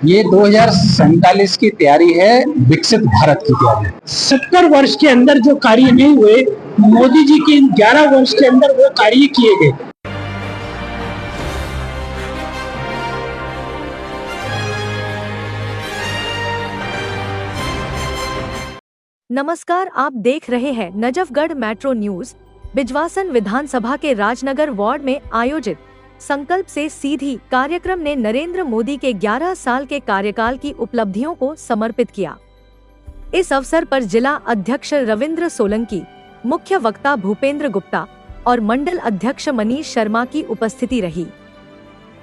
ये 2047 की तैयारी है, विकसित भारत की तैयारी। 70 वर्ष के अंदर जो कार्य नहीं हुए, मोदी जी के 11 वर्ष के अंदर वो कार्य किए गए। नमस्कार, आप देख रहे हैं नजफगढ़ मेट्रो न्यूज। बिजवासन विधानसभा के राजनगर वार्ड में आयोजित संकल्प से सीधी कार्यक्रम ने नरेंद्र मोदी के 11 साल के कार्यकाल की उपलब्धियों को समर्पित किया। इस अवसर पर जिला अध्यक्ष रविंद्र सोलंकी, मुख्य वक्ता भूपेंद्र गुप्ता और मंडल अध्यक्ष मनीष शर्मा की उपस्थिति रही।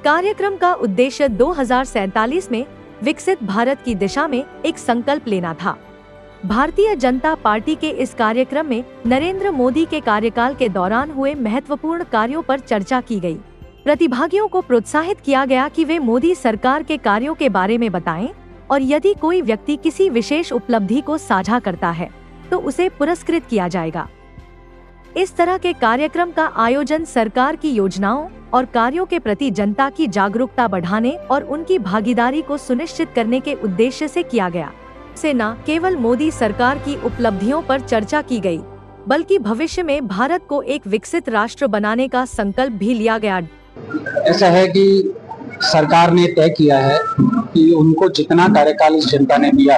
कार्यक्रम का उद्देश्य 2047 में विकसित भारत की दिशा में एक संकल्प लेना था। भारतीय जनता पार्टी के इस कार्यक्रम में नरेंद्र मोदी के कार्यकाल के दौरान हुए महत्वपूर्ण कार्यों पर चर्चा की गई। प्रतिभागियों को प्रोत्साहित किया गया कि वे मोदी सरकार के कार्यों के बारे में बताएं और यदि कोई व्यक्ति किसी विशेष उपलब्धि को साझा करता है तो उसे पुरस्कृत किया जाएगा। इस तरह के कार्यक्रम का आयोजन सरकार की योजनाओं और कार्यों के प्रति जनता की जागरूकता बढ़ाने और उनकी भागीदारी को सुनिश्चित करने के उद्देश्य से किया गया। से न केवल मोदी सरकार की उपलब्धियों पर चर्चा की गई, बल्कि भविष्य में भारत को एक विकसित राष्ट्र बनाने का संकल्प भी लिया गया। ऐसा है कि सरकार ने तय किया है कि उनको जितना कार्यकाल इस जनता ने दिया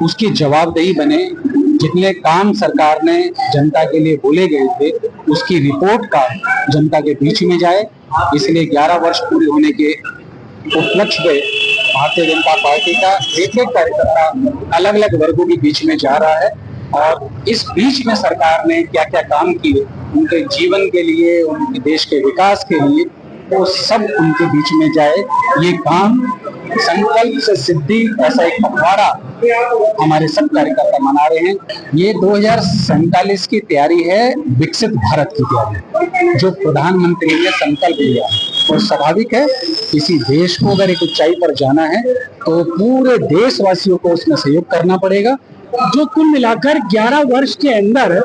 उसकी जवाबदेही बने। जितने काम सरकार ने जनता के लिए बोले गए थे उसकी रिपोर्ट का जनता के बीच में जाए। इसलिए 11 वर्ष पूरे होने के उपलक्ष्य में भारतीय जनता पार्टी का एक कार्यकर्ता अलग अलग वर्गों के बीच में जा रहा है और इस बीच में सरकार ने क्या क्या काम किए उनके जीवन के लिए, उनके देश के विकास के लिए, वो सब उनके बीच में जाए। ये काम संकल्प से सिद्धि ऐसा एक पखवाड़ा हमारे सब कार्यकर्ता मना रहे हैं। ये 2047 की तैयारी है, विकसित भारत की तैयारी, जो प्रधानमंत्री ने संकल्प लिया है। और स्वाभाविक है, किसी देश को अगर एक ऊंचाई पर जाना है तो पूरे देशवासियों को उसमें सहयोग करना पड़ेगा। जो कुल मिलाकर 11 वर्ष के अंदर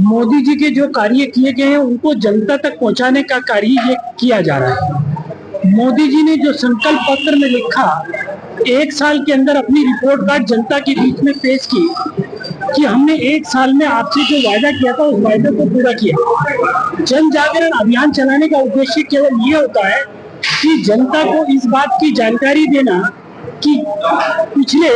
मोदी जी के जो कार्य किए गए हैं उनको जनता तक पहुंचाने का कार्य ये किया जा रहा है। मोदी जी ने जो संकल्प पत्र में लिखा, 1 साल के अंदर अपनी रिपोर्ट कार्ड जनता के बीच में पेश की कि हमने 1 साल में आपसे जो वायदा किया था उस वायदे को पूरा किया। जन जागरण अभियान चलाने का उद्देश्य केवल ये होता है कि जनता को इस बात की जानकारी देना कि पिछले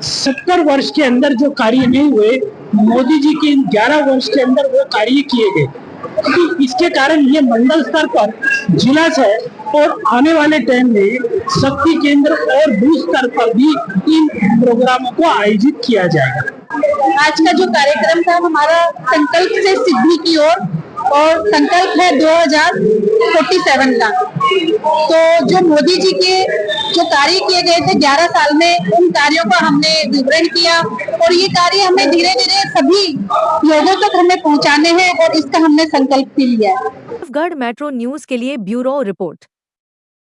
70 वर्ष के अंदर जो कार्य नहीं हुए, मोदी जी के 11 वर्ष के अंदर वो कार्य किए गए। तो इसके कारण ये मंडल स्तर पर, जिला स्तर और आने वाले टाइम में शक्ति केंद्र और बूथ स्तर पर भी इन प्रोग्रामों को आयोजित किया जाएगा। आज का जो कार्यक्रम था हमारा संकल्प से सिद्धि की ओर और संकल्प है 2047 का। तो जो मोदी जी के जो कार्य किए गए थे 11 साल में, उन कार्यों का हमने विवरण किया और ये कार्य हमें धीरे धीरे सभी लोगों तक हमें पहुंचाने हैं और इसका हमने संकल्प भी लिया है। नजफगढ़ मेट्रो न्यूज के लिए ब्यूरो रिपोर्ट।